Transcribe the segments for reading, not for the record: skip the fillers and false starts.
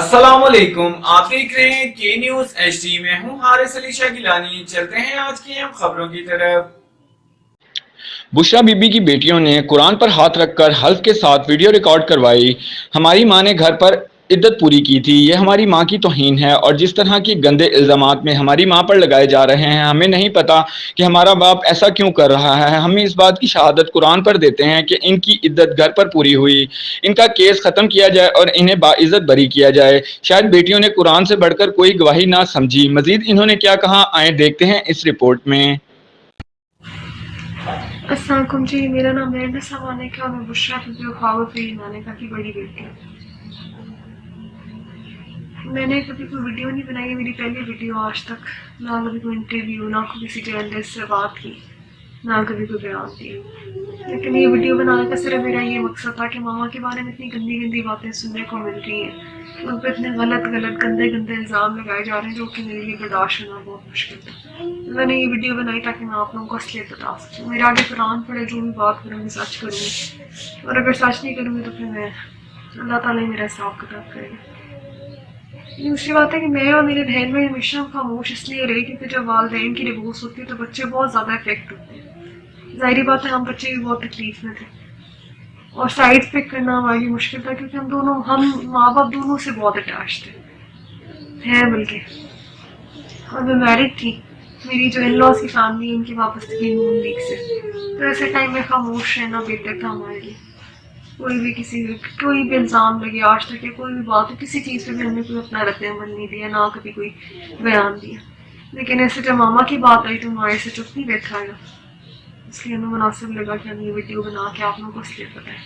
अस्सलाम वालेकुम, आप देख रहे हैं के न्यूज HD में हूँ हारिस अली शाह गिलानी। चलते हैं आज की अहम खबरों की तरफ। बुशरा बीबी की बेटियों ने कुरान पर हाथ रखकर हल्फ के साथ वीडियो रिकॉर्ड करवाई। हमारी माँ ने घर पर इद्दत पूरी की थी, ये हमारी माँ की तौहीन है। और जिस तरह के गंदे इल्ज़ामात में हमारी माँ पर लगाए जा रहे हैं, हमें नहीं पता कि हमारा बाप ऐसा क्यों कर रहा है। हम इस बात की शहादत कुरान पर देते हैं कि इनकी इद्दत घर पर पूरी हुई, इनका केस ख़त्म किया जाए और इन्हें बाइज़्ज़त बरी किया जाए। शायद बेटियों ने कुरान से बढ़कर कोई गवाही ना समझी। मज़ीद इन्होंने क्या कहा, आए देखते हैं इस रिपोर्ट में। अस्सलाम वालेकुम जी, मेरा नाम है सामाने का, मैं बुशरा माने का की बड़ी बेटी हूँ। मैंने कभी कोई वीडियो नहीं बनाई, मेरी पहली वीडियो आज तक। ना कभी कोई इंटरव्यू, ना कोई किसी जर्नलिस्ट से बात की, ना कभी कोई बयान दी। लेकिन ये वीडियो बनाने का सिर्फ मेरा ये मकसद था कि मामा के बारे में इतनी गंदी गंदी बातें सुनने को मिल रही हैं, उन पर इतने गलत गलत गंदे गंदे इल्ज़ाम लगाए जा रहे हैं जो कि मेरे लिए बर्दाश्त करना बहुत मुश्किल था। मैंने ये वीडियो बनाई ताकि मैं आप लोगों को असलियत बता सकूँ। मेरे आगे कुरान पढ़े, जो भी बात करूँगी सच करूँगी, और अगर सच नहीं करूँगी तो फिर मैं अल्लाह ताला ही मेरा हिसाब किताब करेगा। दूसरी बात है कि मैं और मेरे बहन में हमेशा खामोश इसलिए रही क्योंकि जब वालिदैन की डिवोर्स होती है तो बच्चे बहुत ज़्यादा इफेक्ट होते हैं। ज़ाहिर बात है, हम बच्चे भी बहुत तकलीफ में थे और साइड पिक करना हमारे लिए मुश्किल था क्योंकि हम माँ बाप दोनों से बहुत अटैच थे, हैं बल्कि। और मैं मैरिड थी, मेरी जो इन लॉज की फैमिली उनकी वापसी नून लीग से, तो ऐसे टाइम में खामोश रहना बेहतर था हमारे लिए। कोई भी इल्ज़ाम लगे, आज तक या कोई भी बात हो, किसी चीज़ पे भी हमने कोई अपना रद्द-ए-अमल नहीं दिया, ना कभी कोई बयान दिया। लेकिन ऐसे जब मामा की बात आई तो हमारे से चुप नहीं बैठा गया, इसलिए हमें मुनासिब लगा कि हम ये वीडियो बना के आप लोगों को इसलिए बताएं।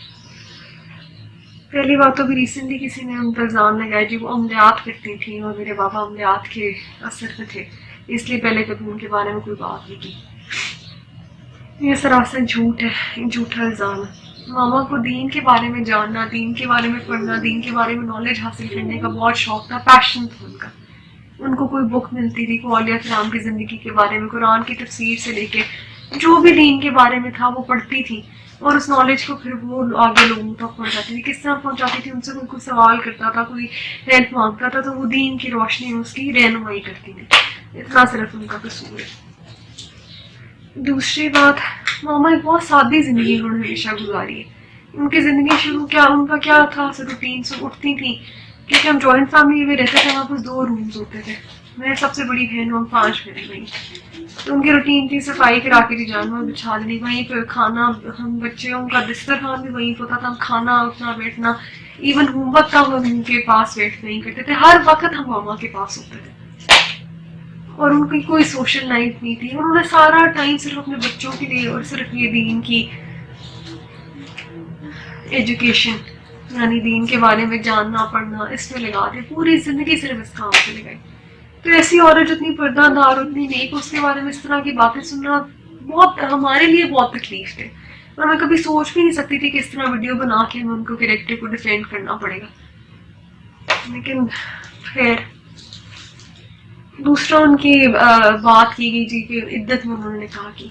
पहली बात तो भी रिसेंटली किसी ने उन पर इल्ज़ाम लगाया जी वो अमलियात करती थी और मेरे बाबा अमलियात के असर में थे, इसलिए पहले कभी उनके बारे में कोई बात नहीं की। ये सरासर झूठ है, झूठा इल्ज़ाम है। मामा को दीन के बारे में जानना, दीन के बारे में पढ़ना, दीन के बारे में नॉलेज हासिल करने का बहुत शौक था, पैशन था उनका। उनको कोई बुक मिलती थी औलिया किराम की ज़िंदगी के बारे में, कुरान की तफसीर से लेके जो भी दीन के बारे में था वो पढ़ती थी और उस नॉलेज को फिर वो आगे लोगों तक पहुँचाती थी। किस तरह पहुँचाती थी, उनसे कोई सवाल करता था, कोई हेल्प मांगता था तो वो दीन की रोशनी में उसकी रहनुमाई करती थी। इतना सिर्फ उनका कसूर है। दूसरी बात, मामा एक बहुत सादी ज़िंदगी उन्होंने हमेशा गुजारी है। उनकी ज़िंदगी उनका क्या था, रूटीन से उठती थी, क्योंकि हम जॉइंट फैमिली में रहते थे, वहाँ पर 2 रूम्स होते थे। मैं सबसे बड़ी बहन हूँ, हम 5 बहन भाई। तो उनकी रूटीन थी सफाई करा के जानवर बिछा देनी, वहीं पर खाना, हम बच्चे, उनका बिस्तर खान भी वहीं पर होता था, हम खाना, उठना बैठना, इवन होमवर्क का हम उनके पास वेट नहीं करते थे, हर वक्त हम मामा के पास होते थे। और उनकी कोई सोशल लाइफ नहीं थी, उन्होंने सारा टाइम सिर्फ अपने बच्चों के लिए और सिर्फ ये दीन की एजुकेशन यानी दीन के बारे में जानना पढ़ना इसमें लगा दी, पूरी जिंदगी सिर्फ इस काम पे लगाई। तो ऐसी औरत जितनी पर्दादार, उतनी नेक, उसके बारे में इस तरह की बातें सुनना बहुत हमारे लिए बहुत तकलीफ है और मैं कभी सोच भी नहीं सकती थी कि इस तरह वीडियो बना के हमें उनको कैरेक्टर को डिफेंड करना पड़ेगा। लेकिन खैर, दूसरा उनकी बात की गई जी कि इद्दत में उन्होंने कहा कि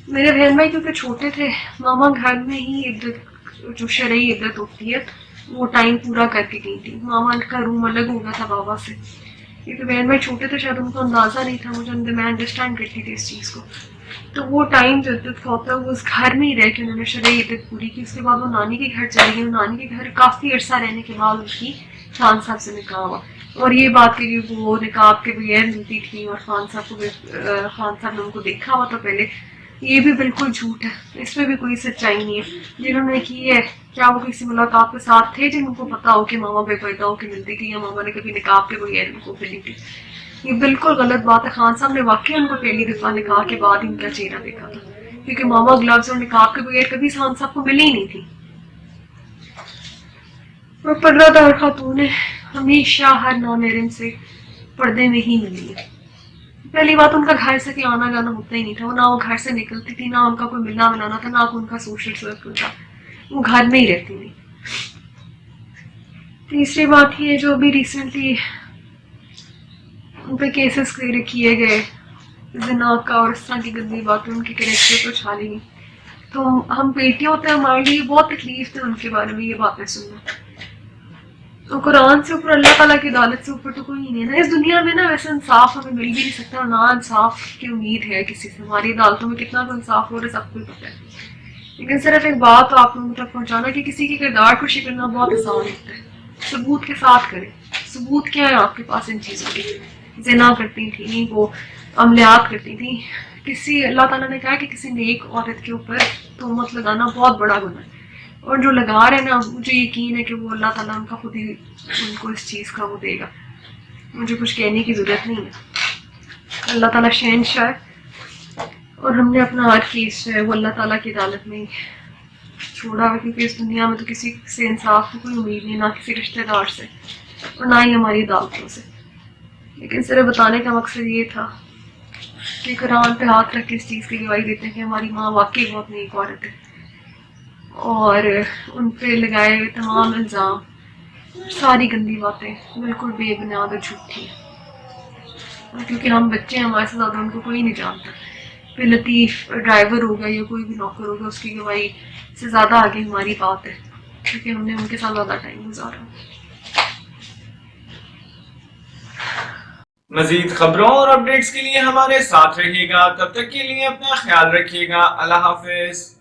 मेरे बहन भाई क्योंकि छोटे थे, मामा घर में ही इद्दत, जो शरई इद्दत होती है, वो टाइम पूरा करके गई थी। मामा का रूम अलग हो गया था बाबा से, क्योंकि बहन भाई छोटे थे, शायद उनको अंदाज़ा नहीं था, मैं अंडरस्टैंड करती थी इस चीज़ को। तो वो टाइम जो इद्दत का होता है वो उस घर में ही रह के उन्होंने शरई इद्दत पूरी की। उसके बाद वो नानी के घर चली गई, नानी के घर काफ़ी अरसा रहने के बाद उनकी खान साहब से निकाह हुआ। और ये बात कि वो निकाब के बगैर मिलती थी और खान साहब ने उनको देखा हुआ था पहले, ये भी बिल्कुल झूठ है, इसमें भी कोई सच्चाई नहीं है। जिन्होंने की है, क्या वो किसी मुलाकात के साथ थे जिनको पता हो कि मामा बेपर्दा होकर मिलती थी या मामा ने कभी निकाब के बगैर उनको मिली थी? ये बिल्कुल गलत बात है। खान साहब ने वाकई उनको पहली दफ़ा निकाह के बाद इनका चेहरा देखा था, क्योंकि मामा ग्लव्स और निकाब के बगैर कभी खान साहब को मिली ही नहीं थी। वो पर्दादार खातून है, हमेशा हर नामहरम से पर्दे में ही मिली है। पहली बात, उनका घर से कहीं आना जाना होता ही नहीं था, ना वो घर से निकलती थी, ना उनका कोई मिलना मिलाना था, ना कोई उनका सोशल सर्कल था, वो घर में ही रहती थी। तीसरी बात ये, जो भी रिसेंटली उन पर केसेस क्लियर किए गए जिना का और इस तरह की गंदी बातें, उनके कैरेक्टर को छाली नहीं, तो हम बेटियां होते हैं, हमारे लिए बहुत तकलीफ थी उनके बारे में ये बातें सुनना। اور قرآن سے اوپر اللہ تعالیٰ کی عدالت سے اوپر تو کوئی نہیں ہے نا اس دنیا میں نا. ویسے انصاف ہمیں مل بھی نہیں سکتا اور نہ انصاف کی امید ہے کسی سے. ہماری عدالتوں میں کتنا تو انصاف ہو رہا ہے سب کو پتہ ہے. لیکن صرف ایک بات آپ لوگوں تک پہنچانا کہ کسی کی کردار کشی کرنا بہت آسان ہوتا ہے. ثبوت کے ساتھ کریں. ثبوت کیا ہے آپ کے پاس ان چیزوں کے؟ زنا کرتی تھیں وہ، عملیات کرتی تھیں. کسی اللہ تعالیٰ نے کہا کہ کسی نیک عورت کے اوپر تہمت لگانا بہت بڑا گناہ ہے. اور جو لگا رہے ہیں نا مجھے یقین ہے کہ وہ اللہ تعالیٰ ان کا خود ہی ان کو اس چیز کا وہ دے گا. مجھے کچھ کہنے کی ضرورت نہیں ہے. اللہ تعالیٰ شہنشاہ ہے اور ہم نے اپنا ہر چیز جو ہے وہ اللہ تعالیٰ کی عدالت میں چھوڑا ہے. کیونکہ اس دنیا میں تو کسی سے انصاف کی کوئی امید نہیں، نہ کسی رشتہ دار سے اور نہ ہی ہماری عدالتوں سے. لیکن صرف بتانے کا مقصد یہ تھا کہ قرآن پہ ہاتھ رکھ کے اس چیز کی گواہی دیتے ہیں کہ ہماری ماں واقعی بہت نیک عورت ہے. اور ان پہ لگائے ہوئے تمام الزام، ساری گندی باتیں بالکل بے بنیاد اور جھوٹی ہیں. کیونکہ ہم بچے ہیں، ہمارے سے زیادہ ان کو کوئی نہیں جانتا. پھر لطیف ڈرائیور ہوگا یا کوئی بھی نوکر ہوگا، اس کی گواہی سے زیادہ آگے ہماری بات ہے کیونکہ ہم نے ان کے ساتھ زیادہ ٹائم گزارا. مزید خبروں اور اپڈیٹس کے لیے ہمارے ساتھ رہیے گا. تب تک کے لیے اپنا خیال رکھیے گا. اللہ حافظ.